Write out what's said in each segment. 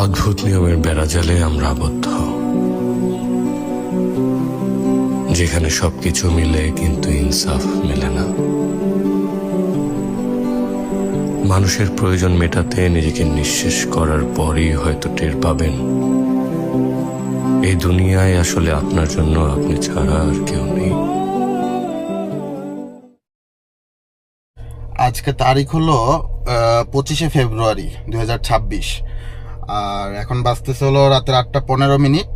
অদ্ভুত নিয়মের বেড়াজালে আমরা আবদ্ধ, যেখানে সবকিছু মিলে কিন্তু ইনসাফ মেলে না। মানুষের প্রয়োজন মেটাতে নিজেকে নিঃশেষ করার পরই হয়তো টের পাবেন এই দুনিয়ায় আসলে আপনার জন্য আপনি ছাড়া আর কেউ নেই। আজকে তারিখ হলো 25শে ফেব্রুয়ারি 2026, আর এখন বাজতেছে হলো রাতের 8:15।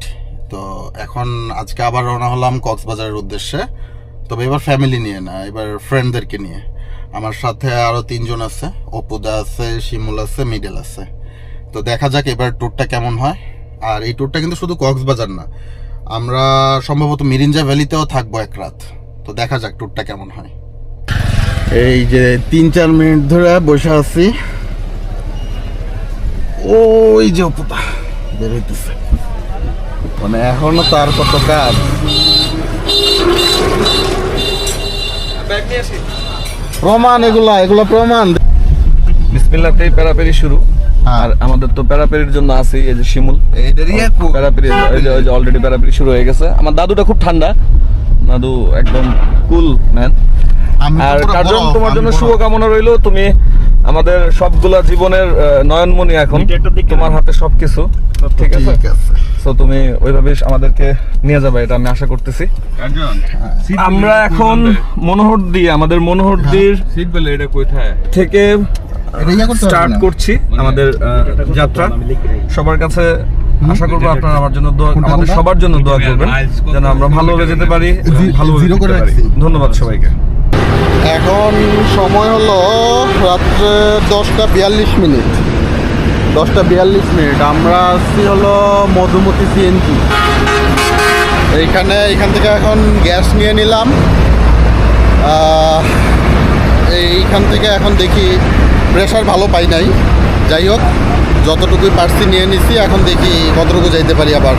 তো এখন আজকে আবার রওনা হলাম কক্সবাজারের উদ্দেশ্যে, তবে এবার ফ্যামিলি নিয়ে না, এবার ফ্রেন্ডদেরকে নিয়ে। আমার সাথে আরও 3 জন আছে, অপুদা আছে, শিমুল আছে, মিডেল আছে। তো দেখা যাক এবার ট্যুরটা কেমন হয়। আর এই ট্যুরটা কিন্তু শুধু কক্সবাজার না, আমরা সম্ভবত মিরিঞ্জা ভ্যালিতেও থাকবো এক রাত। তো দেখা যাক ট্যুরটা কেমন হয়। এই যে 3-4 মিনিট ধরে বসে আছি, ওই যে অপুদা বেরোইতেছে, মানে এখনো তার কত কাজ। প্রমাণ এগুলা প্রমাণ। বিসমিল্লাহতেই প্যারাপেরি শুরু। আর আমাদের তো প্যারাপেরির জন্য আছে এই যে শিমুল, প্যারাপেরি ওই যে অলরেডি প্যারাপেরি শুরু হয়ে গেছে। আমার দাদুটা খুব ঠান্ডা, দাদু একদম কুল ম্যান। আর কার্জন, তোমার জন্য শুভকামনা রইলো। তুমি আমাদের সবগুলা জীবনের নয়নমণি, এখন তোমার হাতে সবকিছু, ঠিক আছে? তো তুমি ওইভাবে আমাদেরকে নিয়ে যাবে, এটা আমি আশা করতেছি। আমরা এখন মনোহরদী, আমাদের মনোহরদীর থেকে স্টার্ট করছি আমাদের যাত্রা। সবার কাছে আশা করবো আপনারা আমার জন্য আমাদের সবার জন্য দোয়া করবেন, যেন আমরা ভালোভাবে যেতে পারি, ভালোভাবে যেতে পারি। ধন্যবাদ সবাইকে। এখন সময় হলো রাত্রে 10:42। 10:42। আমরা আসছি হলো মধুমতি সিএনজি। এইখান থেকে এখন গ্যাস নিয়ে নিলাম। এইখান থেকে এখন দেখি প্রেশার ভালো পাই নাই, যাই হোক যতটুকুই পারছি নিয়ে নিছি। এখন দেখি কতটুকু যাইতে পারি আবার।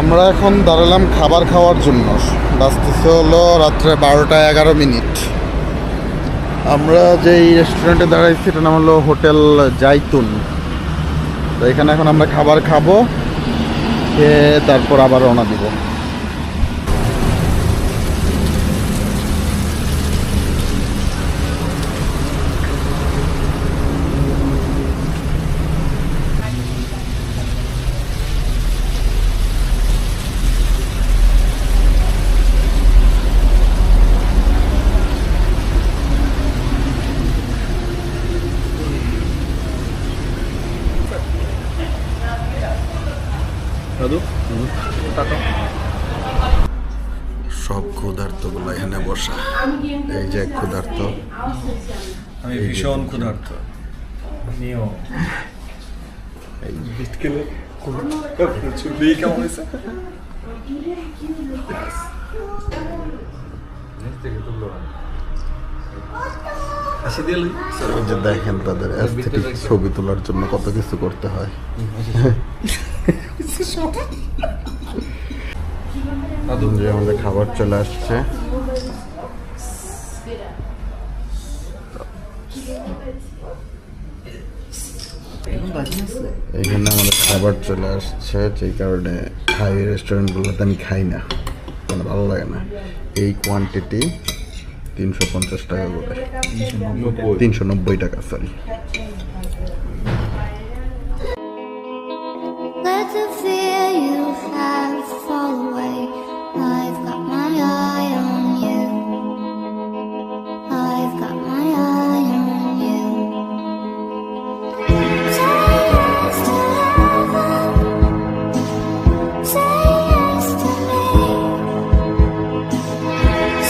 আমরা এখন দাঁড়ালাম খাবার খাওয়ার জন্য। বাজতেছে হলো রাত্রে 12:11। আমরা যেই রেস্টুরেন্টে দাঁড়াইছি এটার নাম হলো হোটেল জাইতুন। তো এখানে এখন আমরা খাবার খাবো, খেয়ে তারপর আবার রওনা দিব। সব ক্ষুধার্ত গুলো এখানে বসা। এই যে ক্ষুধার্ত, আমি ভীষণ ক্ষুধার্ত। দেখেন তাদের অ্যাস্থেটিক ছবি তোলার জন্য কত কিছু করতে হয়। আমাদের খাবার চলে আসছে। এখানে আমাদের খাবার চলে আসছে, যেই কারণে হাই রেস্টুরেন্টগুলোতে আমি খাই না, মানে ভালো লাগে না। এই কোয়ান্টিটি 350 টাকা করে, 390 টাকা, sorry. Let the fear you have fall away. I've got my eye on you. I've got my eye on you. Say yes to heaven. Say yes to me.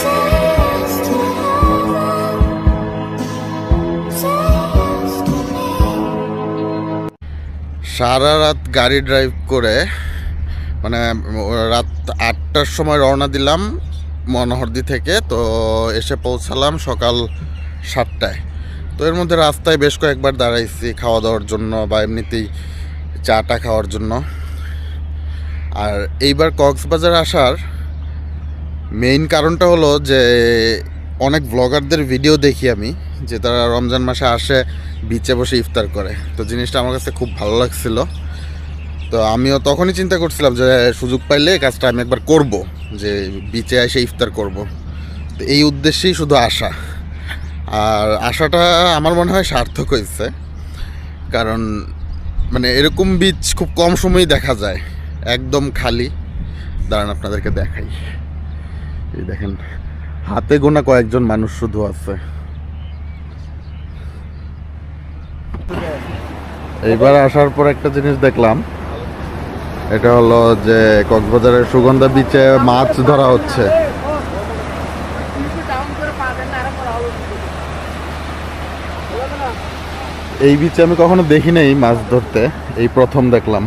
Say yes to heaven. Say yes to me. সারা রাত গাড়ি drive করে মানে রাত 8টার সময় রওনা দিলাম মনোহরদী থেকে, তো এসে পৌঁছালাম সকাল 7টায়। তো এর মধ্যে রাস্তায় বেশ কয়েকবার দাঁড়াইছি খাওয়া দাওয়ার জন্য বা এমনিতেই চাটা খাওয়ার জন্য। আর এইবার কক্সবাজার আসার মেইন কারণটা হলো যে অনেক ব্লগারদের ভিডিও দেখি আমি, যে তারা রমজান মাসে আসে বিচে বসে ইফতার করে। তো জিনিসটা আমার কাছে খুব ভালো লাগছিল। তো আমিও তখনই চিন্তা করছিলাম যে সুযোগ পাইলে কাজটা আমি একবার করব, যে বিচে এসে ইফতার করব। তো এই উদ্দেশ্যেই শুধু আসা। আর আশাটা আমার মনে হয় সার্থক হয়েছে, কারণ মানে এরকম বিচ খুব কম সময়ই দেখা যায়, একদম খালি। দাঁড়ান আপনাদেরকে দেখাই, এই দেখেন হাতে গোনা কয়েকজন মানুষ শুধু আছে। এইবার আসার পর একটা জিনিস দেখলাম, এটা হলো যে কক্সবাজারের সুগন্ধা বিচে মাছ ধরা হচ্ছে। এই বিচে আমি কখনো দেখি নাই মাছ ধরতে, এই প্রথম দেখলাম।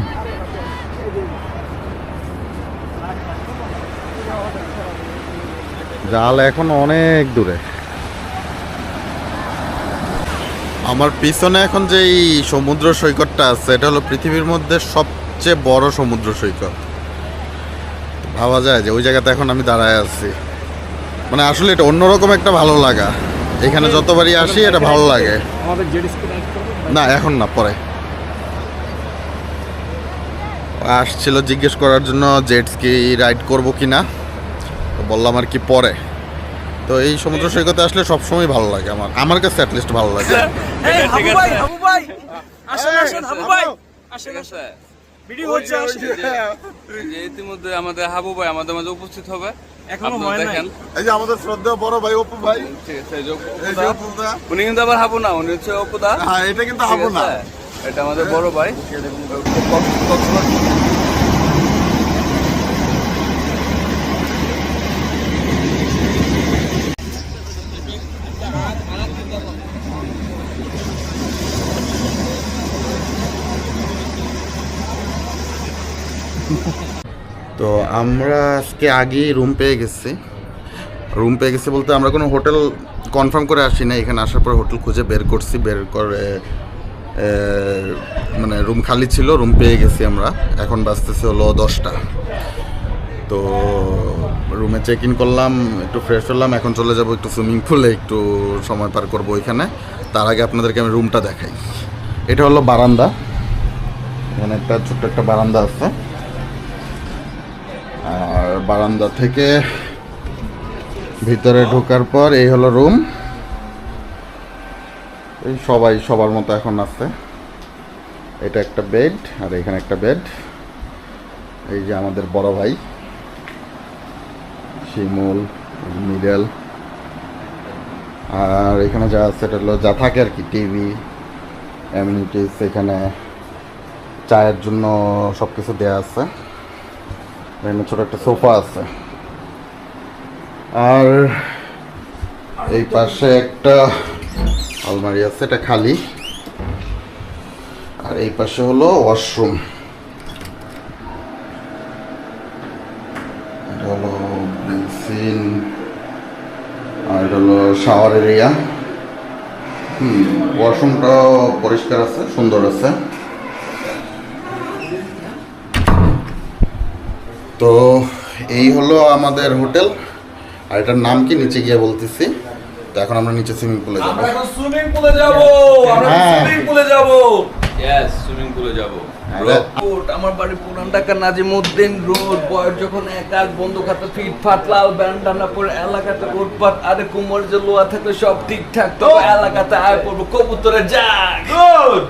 জাল এখন অনেক দূরে। আমার পিছনে এখন যে এই সমুদ্র সৈকতটা আছে, এটা হলো পৃথিবীর মধ্যে সবচেয়ে বড় সমুদ্র সৈকত। ভাবা যায় যে ওই জায়গাতে এখন আমি দাঁড়ায় আছি। মানে আসলে এটা অন্যরকম একটা ভালো লাগা। এখানে যতবারই আসি এটা ভালো লাগে। না এখন না, পরে আসছিল জিজ্ঞেস করার জন্য জেট স্কি রাইড করবো কিনা, তো বললাম আর কি পরে। তো এই সমুদ্র সৈকতে আসলে সবসময় ভালো লাগে, আমার কাছে অ্যাটলিস্ট ভালো লাগে। ইতিমধ্যে আমাদের হাবু ভাই আমাদের মাঝে উপস্থিত হবে। এখনো হয় নাই। এই যে আমাদের শ্রদ্ধেয় বড় ভাই অপু ভাই, ঠিক আছে, এই যে অপুদা। উনি কিন্তু আবার হাবু না, উনি হচ্ছে অপুদা। হ্যাঁ এটা কিন্তু হাবু না, এটা আমাদের বড় ভাই। তো আমরা আজকে আগেই রুম পেয়ে গেছি। বলতে আমরা কোনো হোটেল কনফার্ম করে আসি না, এখানে আসার পর হোটেল খুঁজে বের করছি, বের করে মানে রুম খালি ছিল, রুম পেয়ে গেছি আমরা। এখন বাজতেছে হলো 10টা। তো রুমে চেক ইন করলাম, একটু ফ্রেশ হলাম, এখন চলে যাব একটু সুইমিং পুলে, একটু সময় পার করবো ওইখানে। তার আগে আপনাদেরকে আমি রুমটা দেখাই। এটা হলো বারান্দা, এখানে একটা ছোট্ট একটা বারান্দা আছে। আর বারান্দা থেকে ভিতরে ঢোকার পর এই হলো রুম। এই সবাই সবার মতো এখন আছে। এটা একটা বেড, আর এখানে একটা বেড। এই যে আমাদের বড় ভাই শিমুল, মিডল। আর এখানে যা আছে এটা হলো যা থাকে আর কি, টিভি, অ্যামিনিটিস, এখানে চায়ের জন্য সব কিছু দেওয়া আছে। এখানে ছোট একটা সোফা আছে। আর এই পাশে একটা আলমারি আছে, এটা খালি। আর এই পাশে হলো ওয়াশরুম, এটা হলো বেসিন, আর এটা হলো শাওয়ার এরিয়া। ওয়াশরুমটাও পরিষ্কার আছে, সুন্দর আছে। তো এই হলো আমাদের হোটেল। আর এটার নাম কি নিচে গিয়ে বলতেছি। তো এখন আমরা নিচে সুইমিং পুলে যাবো। আমরা এখন সুইমিং পুলে যাব। ইয়েস, সুইমিং পুলে যাব। রোড আমার বাড়ি পুরান ঢাকা নাজিমউদ্দিন রোড। বয়স যখন একাজ বন্ধু খাতে ফিটফাট লাল ব্যান্ডানা পরে এলাকাতে উৎপাত, আরে কুমোর যে লোয়া থাকলে সব ঠিকঠাক, তো এলাকাতে আয় পড়বো কবুতরে যা গুড।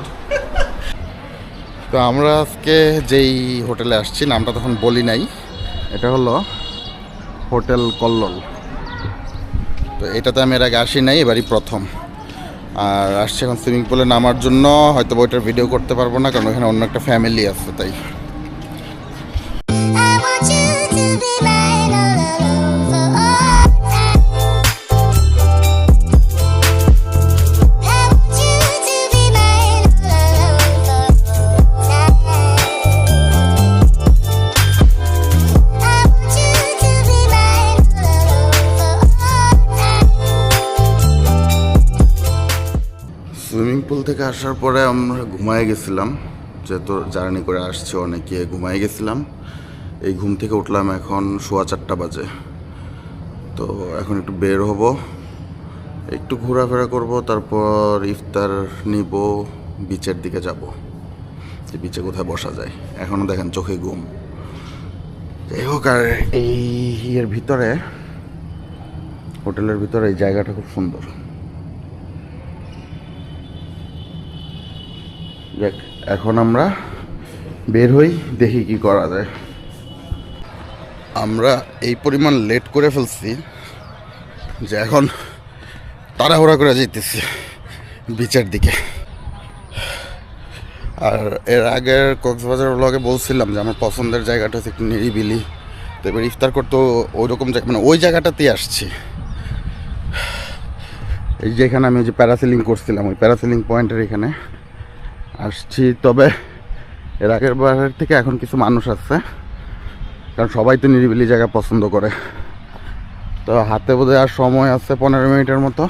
তো আমরা আজকে যেই হোটেলে আসছি, নামটা তখন বলি নাই, এটা হলো হোটেল কল্লোল। তো এটাতে আমি এর আগে আসি নাই, এবারই প্রথম। আর আসছি এখন সুইমিং পুলে নামার জন্য। হয়তো ওইটার ভিডিও করতে পারবো না, কারণ ওখানে অন্য একটা ফ্যামিলি আছে, তাই। I want you to be mine all alone for all time. I want you to be mine all alone for all time. থেকে আসার পরে আমরা ঘুমায় গেছিলাম, যেহেতু জার্নি করে আসছি অনেকে, ঘুমায় গেছিলাম। এই ঘুম থেকে উঠলাম এখন 4:15 বাজে। তো এখন একটু বের হব, একটু ঘোরাফেরা করব, তারপর ইফতার নিব, বিচের দিকে যাব। যে বিচে কোথায় বসা যায়, এখনও দেখেন চোখে ঘুম। যাই হোক, আর এই এর ভিতরে, হোটেলের ভিতরে এই জায়গাটা খুব সুন্দর। দেখ, এখন আমরা বের হই, দেখি কি করা যায়। আমরা এই পরিমাণ লেট করে ফেলছি যে এখন তাড়াহুড়া করে যেতেছি বিচের দিকে। আর এর আগের কক্সবাজার ব্লগে বলছিলাম যে আমার পছন্দের জায়গাটা হচ্ছে একটু নিরিবিলি, তো এবার ইফতার করতে ওই রকম জায়গা, মানে ওই জায়গাটাতেই আসছি। এই যে এখানে আমি যে প্যারাসেলিং করছিলাম, ওই প্যারাসেলিং পয়েন্টের এখানে আসছি। তবে এর আগের বারের থেকে এখন কিছু মানুষ আসছে, কারণ সবাই তো নিরিবিলি জায়গা পছন্দ করে। তো হাতে বোধহয় আর সময় আছে 15 মিনিটের মতো,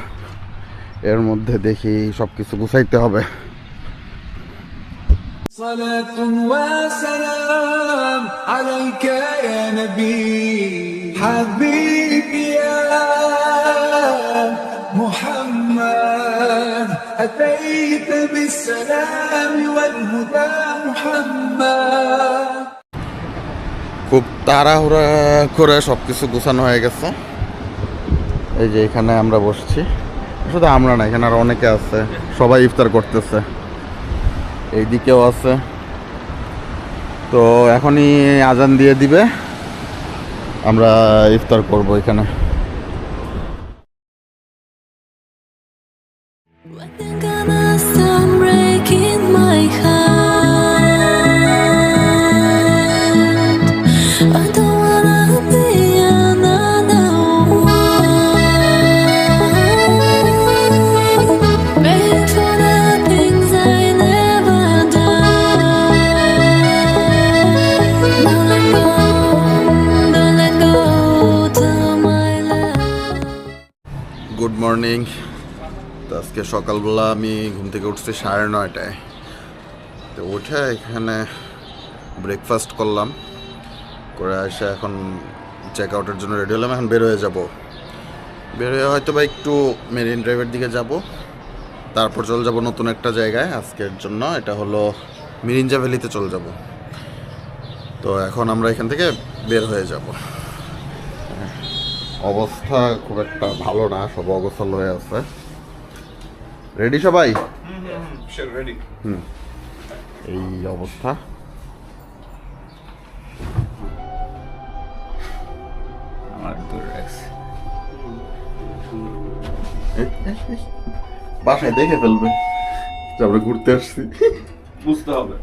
এর মধ্যে দেখি সব কিছু গুছাইতে হবে। صلاة وسلام عليك يا نبي حبيبي يا محمد أتيت بالسلام والهدى محمد। খুব তাড়াহুড়া করে সব কিছু গোছানো হয়ে গেছে। এই যে এখানে আমরা বসছি, শুধু আমরা না, এখানে আর অনেকে আছে, সবাই ইফতার করতেছে, এইদিকেও আছে। তো এখনই আজান দিয়ে দিবে, আমরা ইফতার করব এখানে। When you're gonna stop breaking my heart, I don't wanna be another one. Praying for the things I never done. Don't let go to my love. Good morning. তো আজকে সকালবেলা আমি ঘুম থেকে উঠছি 9:30টায়। তো উঠে এখানে ব্রেকফাস্ট করলাম, করে এসে এখন চেক আউটের জন্য রেডি হলাম। এখন বের হয়ে যাব, বের হয়ে হয়তো বা একটু মেরিন ড্রাইভের দিকে যাব, তারপর চলে যাব নতুন একটা জায়গায় আজকের জন্য। এটা হলো মিরিঞ্জা ভ্যালিতে চলে যাব। তো এখন আমরা এখান থেকে বের হয়ে যাব। অবস্থা খুব একটা ভালো না, সব অগোছাল হয়ে আছে। রেডি সবাই? রেডি। এই অবস্থা। বাসায় দেখে ফেলবে যে আমরা ঘুরতে আসছি। বুঝতে হবে।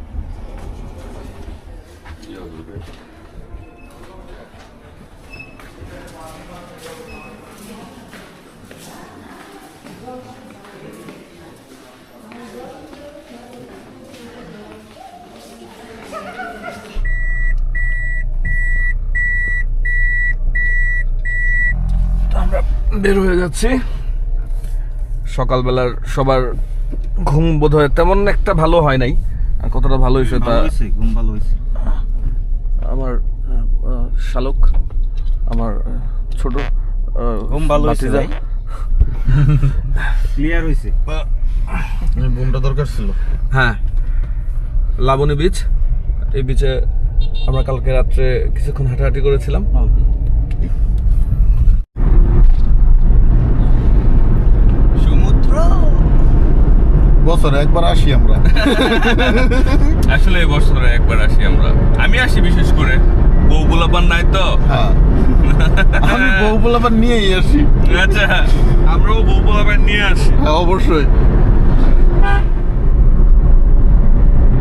আমরা বের হয়ে যাচ্ছি। সকালবেলার সবার ঘুম বোধহয় তেমন একটা ভালো হয় নাই, আর কতটা ভালো হয়েছে তা ঘুম ভালো হয়েছে। আমার শালক, আমার ছোট ঘুম ভালো হয়েছে, ভাতিজা। ক্লিয়ার হয়েছে। ঘুমটা দরকার ছিল। হ্যাঁ, লাবণী বিচ, এই বিচে আমরা কালকে রাত্রে কিছুক্ষণ হাঁটাহাঁটি করেছিলাম। সমুদ্র বছরে একবার আসি আমরা। আসলে এই বছরে একবার আসি আমরা, আমি আসি বিশেষ করে, বউ গোলাপান নাই তো। হ্যাঁ, আমি বউ পোলাপান নিয়েই আসি। আচ্ছা, আমরাও বউ গোলাপান নিয়ে আসি। হ্যাঁ, অবশ্যই।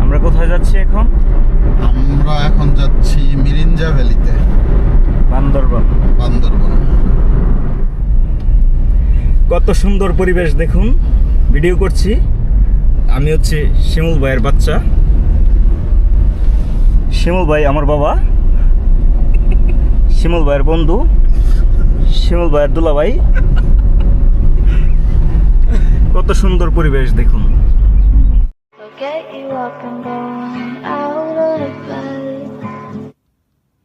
আমরা কোথায় যাচ্ছি এখন? আমরা এখন যাচ্ছি মিরিঞ্জা ভ্যালিতে, বান্দরবান। বান্দরবান। কত সুন্দর পরিবেশ দেখুন। ভিডিও করছি, আমি হচ্ছে শিমুল ভাইয়ের বাচ্চা। শিমুল ভাই আমার বাবা, শিমুল ভাইয়ের বন্ধু, শিমুল ভাইয়ের দুলাভাই। কত সুন্দর পরিবেশ দেখুন। up and going out of bed.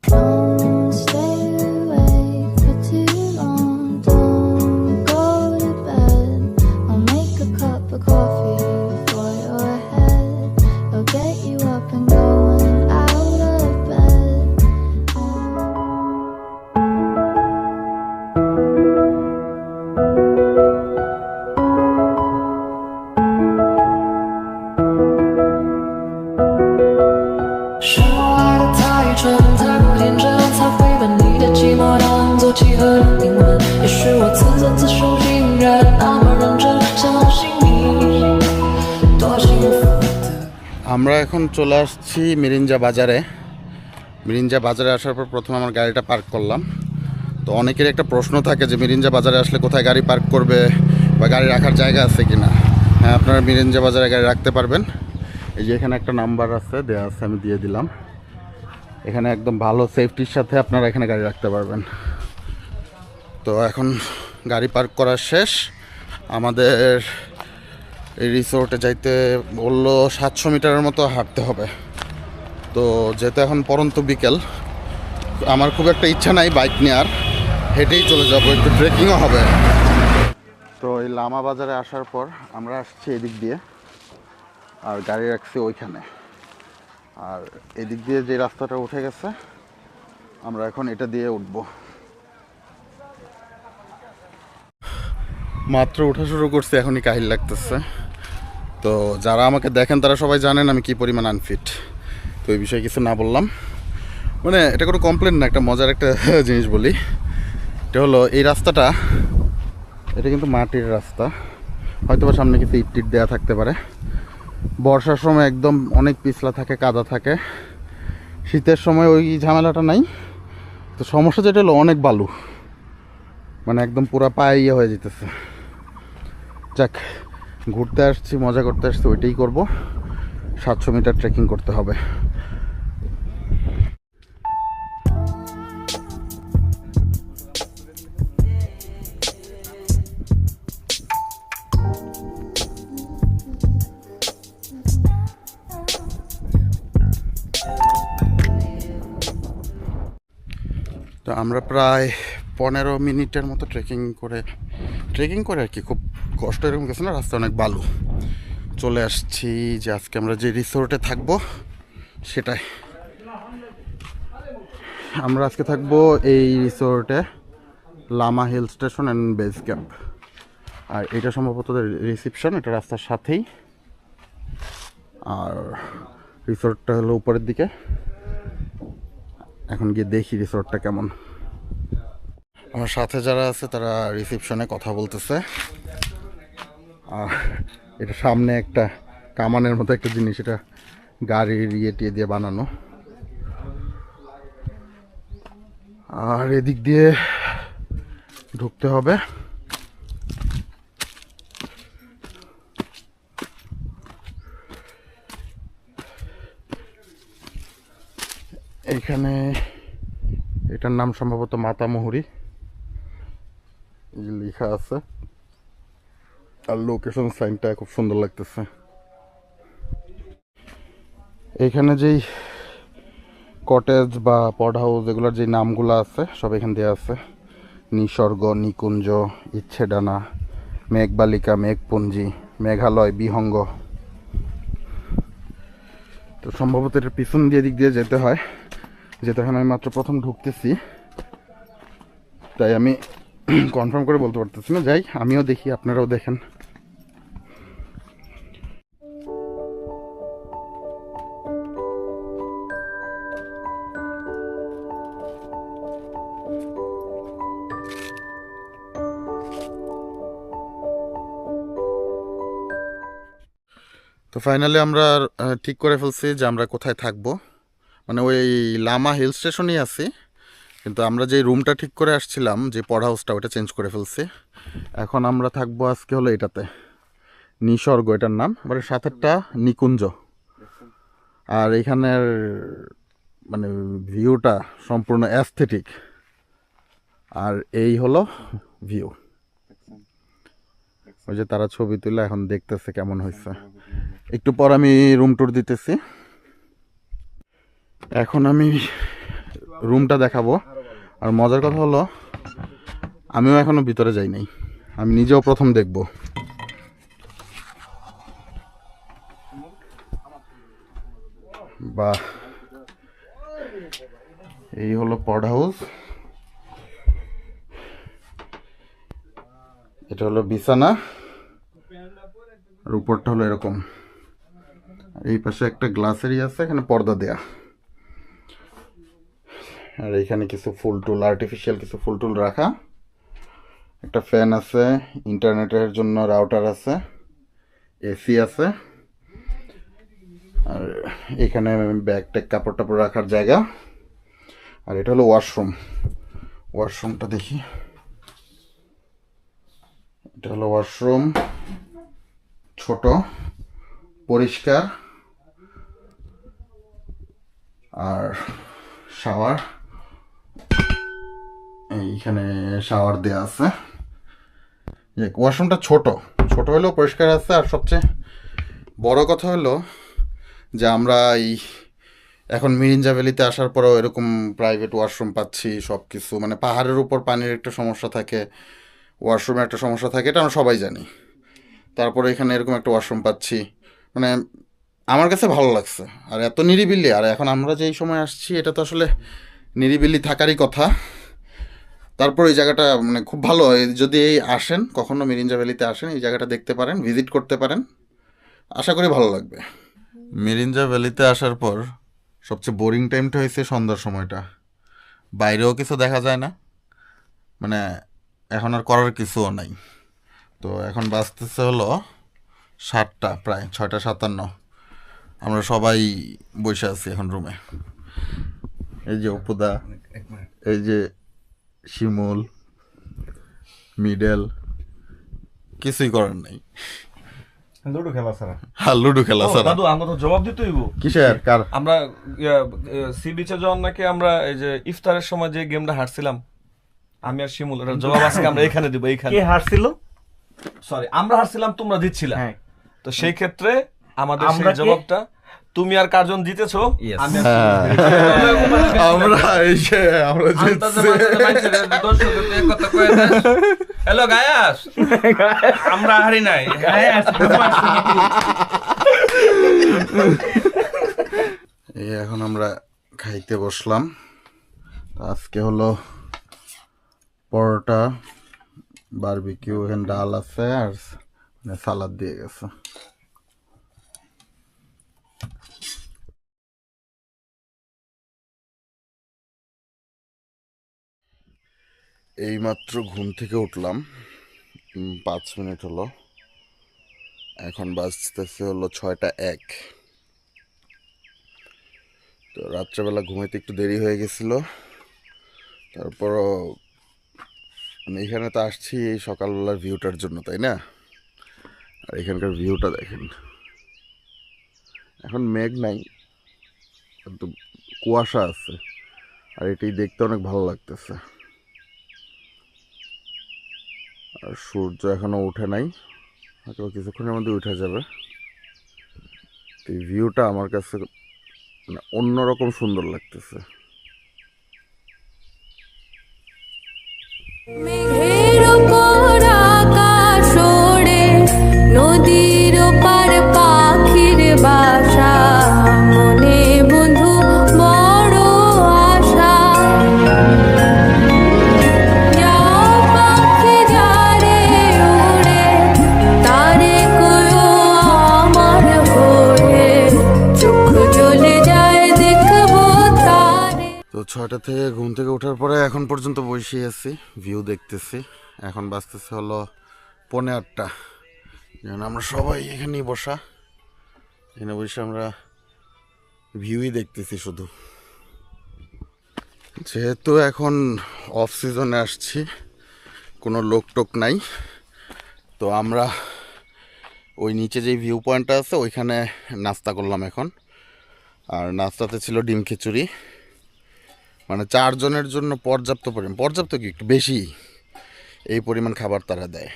Don't stay awake for too long. Don't go to bed. I'll make a cup of coffee for your head. I'll get you up and going out of bed. আমরা এখন চলে আসছি মিরিঞ্জা বাজারে। মিরিঞ্জা বাজারে আসার পর প্রথমে আমার গাড়িটা পার্ক করলাম। তো অনেকের একটা প্রশ্ন থাকে যে মিরিঞ্জা বাজারে আসলে কোথায় গাড়ি পার্ক করবে বা গাড়ি রাখার জায়গা আছে কি না। হ্যাঁ, আপনারা মিরিঞ্জা বাজারে গাড়ি রাখতে পারবেন। এই যে এখানে একটা নাম্বার আছে, দেওয়া আছে, আমি দিয়ে দিলাম। এখানে একদম ভালো সেফটির সাথে আপনারা এখানে গাড়ি রাখতে পারবেন। তো এখন গাড়ি পার্ক করা শেষ। আমাদের এই রিসোর্টে যাইতে বললো 700 মিটারের মতো হাঁটতে হবে। তো যেহেতু এখন পরন্ত বিকেল, আমার খুব একটা ইচ্ছা নাই বাইক নেওয়ার, হেঁটেই চলে যাবো, একটু ট্রেকিংও হবে। তো এই লামা বাজারে আসার পর আমরা আসছি এদিক দিয়ে, আর গাড়ি রাখছি ওইখানে। আর এদিক দিয়ে যে রাস্তাটা উঠে গেছে, আমরা এখন এটা দিয়ে উঠবো। মাত্র ওঠা শুরু করছে, এখনই কাহিল লাগতেছে। তো যারা আমাকে দেখেন তারা সবাই জানেন আমি কি পরিমাণ আনফিট। তো এই বিষয়ে কিছু না বললাম, মানে এটা কোনো কমপ্লেন না, একটা মজার একটা জিনিস বলি। এটা হলো এই রাস্তাটা, এটা কিন্তু মাটির রাস্তা, হয়তো বা সামনে কিছু ইট টিট দেওয়া থাকতে পারে। বর্ষার সময় একদম অনেক পিছলা থাকে, কাদা থাকে। শীতের সময় ওই ঝামেলাটা নাই। তো সমস্যা যেটা হলো অনেক বালু, মানে একদম পুরা পায়ে ইয়ে হয়ে যেতেছে। যাক, ঘুরতে আসছি, মজা করতে আসছি, ওইটাই করবো। 700 মিটার ট্রেকিং করতে হবে। তো আমরা প্রায় 15 মিনিটের মতো ট্রেকিং করে আর কি, খুব কষ্ট এরকম গেছে না, রাস্তা অনেক বালু। চলে আসছি যে আজকে আমরা যে রিসোর্টে থাকবো সেটাই। আমরা আজকে থাকবো এই রিসোর্টে, Lama hill station and base camp. আর এটা সম্ভবত রিসেপশন, এটা রাস্তার সাথেই। আর রিসোর্টটা হলো উপরের দিকে। এখন গিয়ে দেখি রিসোর্টটা কেমন। আমার সাথে যারা আছে তারা রিসেপশনে কথা বলতেছে। আর এটা সামনে একটা কামানের মতো একটা জিনিস, এটা গাড়ির ইয়ে টিয়ে দিয়ে বানানো। আর এদিক দিয়ে ঢুকতে হবে। এইখানে এটার নাম সম্ভবত মাতামুহুরি লেখা আছে। আর লোকেশন সাইনটা খুব সুন্দর লাগতেছে। এইখানে যেই কটেজ বা পড হাউস এগুলোর যে নামগুলো আছে সব এখান দিয়ে আছে। নিসর্গ, নিকুঞ্জ, ইচ্ছেডানা, মেঘবালিকা, মেঘপুঞ্জি, মেঘালয়, বিহঙ্গ। তো সম্ভবত এটার পিছন দিয়ে দিক দিয়ে যেতে হয়, যেহেতু এখন আমি মাত্র প্রথম ঢুকতেছি, তাই আমি কনফার্ম করে বলতে পারতেছি না। যাই, আমিও দেখি, আপনারাও দেখেন। তো ফাইনালি আমরা ঠিক করে ফেলছি যে আমরা কোথায় থাকবো। মানে ওই লামা হিল স্টেশনই আছি, কিন্তু আমরা যে রুমটা ঠিক করে আসছিলাম, যে পড হাউসটা, ওটা চেঞ্জ করে ফেলছি। এখন আমরা থাকবো আজকে হলো এটাতে, নিসর্গ এটার নাম, আবার সাথেরটা নিকুঞ্জ। আর এখানের মানে ভিউটা সম্পূর্ণ ওই যে তারা ছবি তুলে এখন দেখতেছে কেমন হয়েছে। একটু পর আমি রুম ট্যুর দিতেছি। এখন আমি রুমটা দেখাবো। আর মজার কথা হলো আমিও এখনো ভিতরে যাই নাই, আমি নিজেও প্রথম দেখব। বাহ, এই হলো পড হাউস। এটা হলো বিছানা, আর উপরটা হলো এরকম। এই পাশে একটা গ্লাসেরই আছে, এখানে পর্দা দেয়া। আর এখানে কিছু ফুল টুল, আর্টিফিশিয়াল কিছু ফুল টুল রাখা। একটা ফ্যান আছে, ইন্টারনেটের জন্য রাউটার আছে, এসি আছে। আর এখানে ব্যাগ ট্যাগ কাপড় টাপড় রাখার জায়গা। আর এটা হলো ওয়াশরুম। ওয়াশরুমটা দেখি, এটা হলো ওয়াশরুম, ছোট, পরিষ্কার। আর শাওয়ার, এইখানে শাওয়ার দেয়া আছে। ওয়াশরুমটা ছোট ছোট হলেও পরিষ্কার আছে। আর সবচেয়ে বড় কথা হলো যে আমরা এই এখন মিরিঞ্জা ভ্যালিতে আসার পরেও এরকম প্রাইভেট ওয়াশরুম পাচ্ছি। সব কিছু মানে পাহাড়ের উপর পানির একটা সমস্যা থাকে, ওয়াশরুমের একটা সমস্যা থাকে, এটা আমরা সবাই জানি। তারপরে এখানে এরকম একটা ওয়াশরুম পাচ্ছি, মানে আমার কাছে ভালো লাগছে। আর এত নিরিবিলি, আর এখন আমরা যেই সময় আসছি এটা তো আসলে নিরিবিলি থাকারই কথা। তারপর এই জায়গাটা মানে খুব ভালো। যদি এই আসেন কখনো মিরিঞ্জা ভ্যালিতে আসেন, এই জায়গাটা দেখতে পারেন, ভিজিট করতে পারেন, আশা করি ভালো লাগবে। মিরিঞ্জা ভ্যালিতে আসার পর সবচেয়ে বোরিং টাইমটা হয়েছে সন্ধ্যার সময়টা। বাইরেও কিছু দেখা যায় না, মানে এখন আর করার কিছুও নাই। তো এখন বাজতেছে হলো 7টা, প্রায় 6:57। আমরা সবাই বসে আছি এখন রুমে। এই যে অপুদা, এই যে শিমুল, মিডেল, কিছুই করার নাই। লুডো খেলা ছাড়া। হ্যাঁ, লুডো খেলা ছাড়া। দাদু আমরা তো জবাব দিতে হইব। কিসের কার? আমরা সি বিচে যাওয়ার নাকি আমরা এই যে ইফতারের সময় যে গেমটা হারছিলাম আমি আর শিমুল, এটার জবাব আজকে আমরা এখানে দিব। এইখানে কে হারছিল? সরি, আমরা হারছিলাম, তোমরা জিতছিলা। হ্যাঁ। তো সেই ক্ষেত্রে আমাদের আমরা সেই জবাবটা তুমি আর কার্জন জিতেছো। Yes. আমি আর হ্যাঁ, আমরা এই যে আমরা জিতছি। হ্যালো গায়াস, আমরা হারি নাই। এই এখন আমরা খাইতে বসলাম। আজকে হলো পরোটা, বারবিকিউ, এখানে ডাল আছে আর সালাদ দিয়ে গেছে। এইমাত্র ঘুম থেকে উঠলাম, 5 মিনিট হলো। এখন বাজতেছে হলো 6:01। তো রাত্রেবেলা ঘুমাইতে একটু দেরি হয়ে গেছিল। তারপরও মানে এখানে তো আসছি এই সকালবেলার ভিউটার জন্য, তাই না? আর এখানকার ভিউটা দেখেন, এখন মেঘ নাই কিন্তু কুয়াশা আছে। আর এটাই দেখতে অনেক ভালো লাগতেছে। আর সূর্য এখনো উঠে নাই, হয়তো কিছুক্ষণের মধ্যে উঠে যাবে। এই ভিউটা আমার কাছে মানে অন্যরকম সুন্দর লাগতেছে। মেঘের ওপর আকাশ ওড়ে, নদীর ওপার পাখির বাসা, মনে বন্ধু বড় আশা। যাও পাখি যারে উড়ে, তারে কয়ো আমার হয়ে, চোখ জ্বলে যায় দেখবো তারে। তো 6টা থেকে ঘুম থেকে ওঠার পরে এখন পর্যন্ত বসে আছি, ভিউ দেখতেছি। এখন বাজতেছে হলো 8:45। যেমন আমরা সবাই এখানেই বসা, এখানে বসে আমরা ভিউই দেখতেছি শুধু। যেহেতু এখন অফ সিজনে আসছি, কোনো লোক টোক নাই, তো আমরা ওই নিচে যে ভিউ পয়েন্টটা আছে ওইখানে নাস্তা করলাম এখন। আর নাস্তাতে ছিল ডিম খিচুড়ি, মানে 4 জনের জন্য পর্যাপ্ত পরিমাণ, পর্যাপ্ত কি একটু বেশি এই পরিমাণ খাবার তারা দেয়।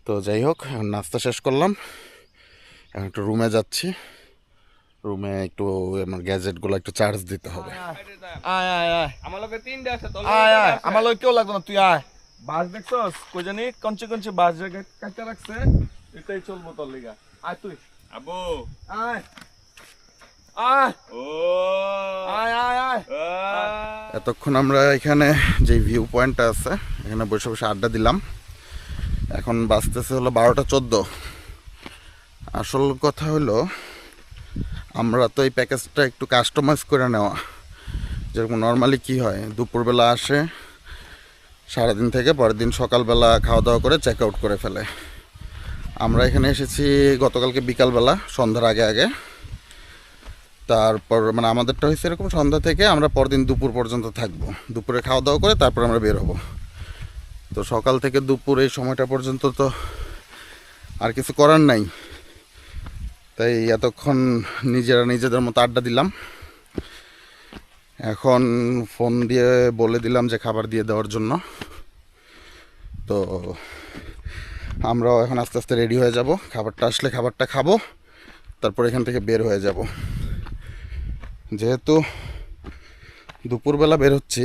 তো যাই হোক, এখন নাস্তা শেষ করলাম, এখন একটু রুমে যাচ্ছি। রুমে একটু আমার গ্যাজেটগুলো একটু চার্জ দিতে হবে। আয় আয় আয় আমার লগে 3টা আছে তোর আয় আয় আমার লগে কেউ লাগবে না, তুই আয়। বাস দেখছস কই জানি কঞ্চে কঞ্চে বাস জায়গায় কাটতে রাখছে, এটাই চলবো তোর লিগা। আয় তুই আবু আয় আয় ও আয় আয় আয়। এতক্ষণ আমরা এখানে যে ভিউ পয়েন্টটা আছে এখানে বসে বসে আড্ডা দিলাম। এখন বাজতেছে হলো 12:14। আসল কথা হলো আমরা তো এই প্যাকেজটা একটু কাস্টমাইজ করে নেওয়া। যেরকম নর্মালি কি হয়, দুপুরবেলা আসে, সারাদিন থেকে পরের দিন সকালবেলা খাওয়া দাওয়া করে চেক আউট করে ফেলে। আমরা এখানে এসেছি গতকালকে বিকালবেলা, সন্ধ্যার আগে আগে। তারপর মানে আমাদেরটা হয়েছে এরকম, সন্ধ্যা থেকে আমরা পরদিন দুপুর পর্যন্ত থাকবো, দুপুরে খাওয়া দাওয়া করে তারপর আমরা বের হবো। তো সকাল থেকে দুপুর এই সময়টা পর্যন্ত তো আর কিছু করার নাই, তাই এতক্ষণ নিজেরা নিজেদের মতো আড্ডা দিলাম। এখন ফোন দিয়ে বলে দিলাম যে খাবার দিয়ে দেওয়ার জন্য। তো আমরাও এখন আস্তে আস্তে রেডি হয়ে যাব, খাবারটা আসলে খাবারটা খাবো, তারপর এখান থেকে বের হয়ে যাব। যেহেতু দুপুরবেলা বের হচ্ছি,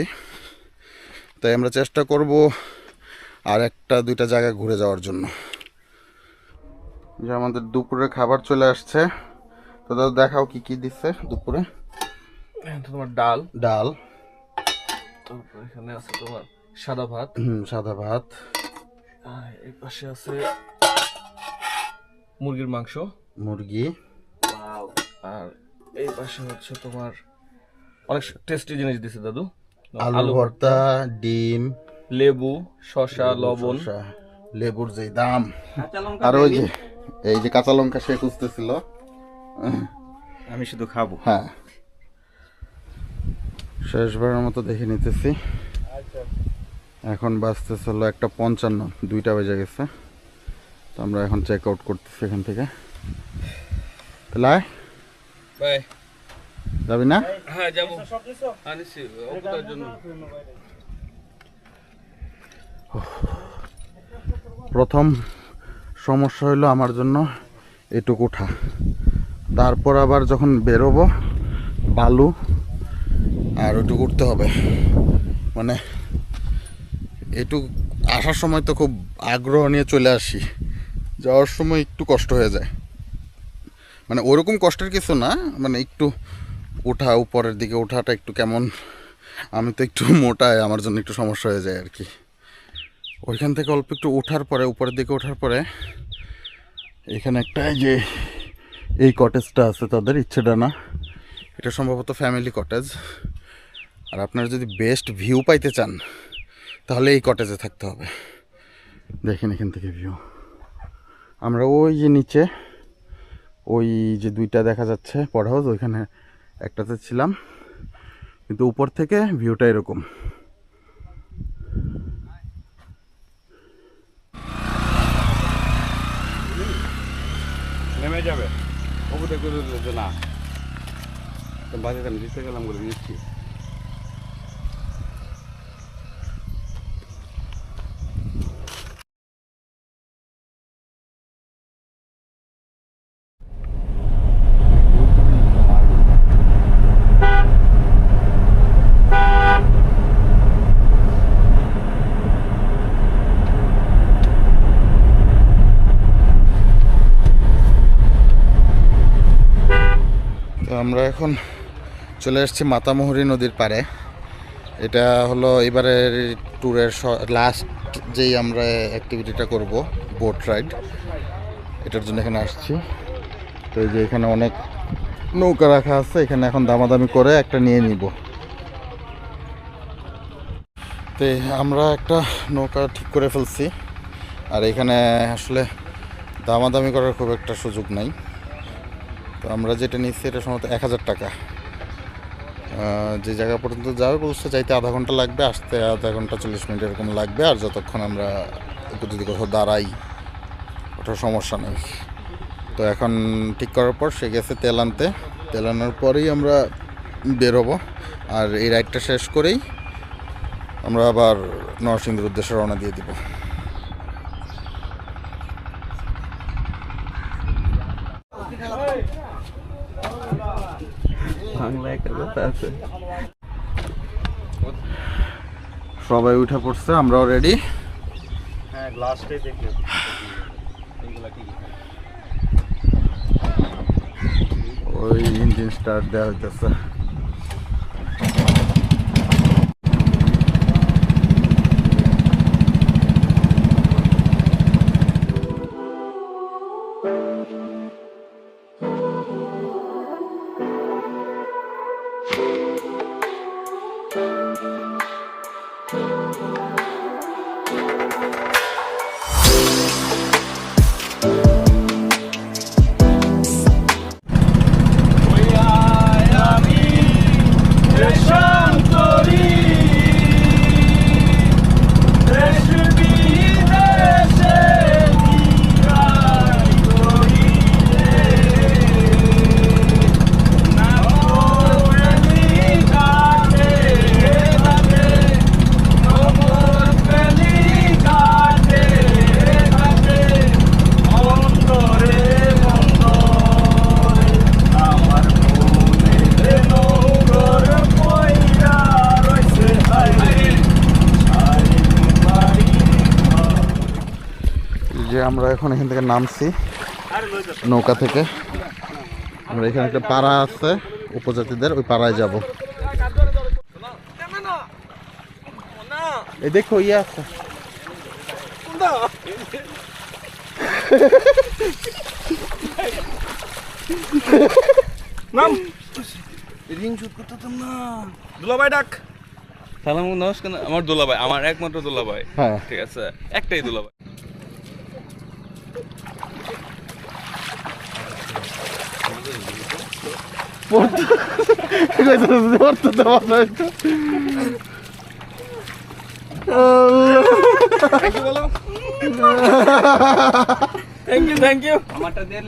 তাই আমরা চেষ্টা করব আর 1-2টা জায়গা ঘুরে যাওয়ার জন্য। যে আমাদের দুপুরে খাবার চলে আসছে, তো দাদা দেখাও কি কি দিচ্ছে দুপুরে। তোমার ডাল, ডাল, তারপর এখানে আছে তোমার সাদা ভাত, সাদা ভাত, এই পাশে আছে মুরগির মাংস, মুরগি, আর এই পাশে হচ্ছে তোমার অনেক টেস্টি জিনিস দিছে দাদু। আলু ভর্তা, ডিম, লেবু, শসা, লবণ। শসা, লেবুর যে দাম, আর ওই যে এই যে কাঁচা লঙ্কা সে খুঁজতেছিল, আমি শুধু খাবো। হ্যাঁ শেষবারের মতো দেখে নিতেছি। এখন বাজতেছে হলো 1:55, 2টা বেজে গেছে। তো আমরা এখন চেক আউট করতেছি এখান থেকে। তাহলে আয়, বাই। যাবি না? হ্যাঁ যাবো, আনিছি ওটার জন্য। প্রথম সমস্যা হলো আমার জন্য এটুকু উঠা, তারপর আবার যখন বেরোবো বালু আর ওটুকু উঠতে হবে। মানে এটুকু আসার সময় তো খুব আগ্রহ নিয়ে চলে আসি, যাওয়ার সময় একটু কষ্ট হয়ে যায়। মানে ওরকম কষ্টের কিছু না, মানে একটু ওঠা, উপরের দিকে ওঠাটা একটু কেমন, আমি তো একটু মোটায়, আমার জন্য একটু সমস্যা হয়ে যায় আর কি। ওইখান থেকে অল্প একটু ওঠার পরে, উপরের দিকে ওঠার পরে এখানে একটা যে এই কটেজটা আছে তাদের, ইচ্ছেটা না, এটা সম্ভবত ফ্যামিলি কটেজ। আর আপনারা যদি বেস্ট ভিউ পাইতে চান তাহলে এই কটেজে থাকতে হবে। দেখেন এখান থেকে ভিউ, আমরা ওই যে নিচে ওই যে 2টা দেখা যাচ্ছে পড হাউস, ওইখানে একটাতে ছিলাম, কিন্তু উপর থেকে ভিউটা এরকম। নেমে যাবে ওপরে করে দিলে না, বাড়িতে আমি দিতে গেলাম বলে দিচ্ছি। তো আমরা এখন চলে এসেছি মাতামুহুরী নদীর পাড়ে। এটা হলো এবারের ট্যুরের লাস্ট যেই আমরা অ্যাক্টিভিটিটা করব, বোট রাইড, এটার জন্য এখানে আসছি। তো এই যে এখানে অনেক নৌকা রাখা আছে, এখানে এখন দামাদামি করে একটা নিয়ে নিব। তো আমরা একটা নৌকা ঠিক করে ফেলছি, আর এখানে আসলে দামাদামি করার খুব একটা সুযোগ নাই। তো আমরা যেটা নিচ্ছি এটা সম্ভবত 1000 টাকা। যে জায়গা পর্যন্ত যাবে বলছে যাইতে আধা ঘন্টা লাগবে, আসতে আধা ঘন্টা 40 মিনিট এরকম লাগবে। আর যতক্ষণ আমরা একটু যদি কোথাও দাঁড়াই ওটার সমস্যা নেই। তো এখন ঠিক করার পর সে গেছে তেল আনতে, তেল আনার পরেই আমরা বেরোবো। আর এই রাইডটা শেষ করেই আমরা আবার নরসিংদীর উদ্দেশ্যে রওনা দিয়ে দিব। বাংলা একটা কথা আছে। সবাই উঠে পড়ছে, আমরাও রেডি। হ্যাঁ লাস্টে দেখে ওই ইঞ্জিন স্টার্ট দেওয়া হইতেছে। যে আমরা এখন এখান থেকে নামছি নৌকা থেকে, আমরা এখানে একটা পাড়া আছে উপজাতিদের, ওই পাড়ায় যাব। এই দেখো ইয়ে আছে, নাম রিং শুট করতেতাম না। দুলাভাই ডাক। সালাম নমস্কার। আমার দুলাভাই, আমার একমাত্র দুলাভাই। হ্যাঁ ঠিক আছে, একটাই দুলাভাই। Thank you. আমারটা দিয়ে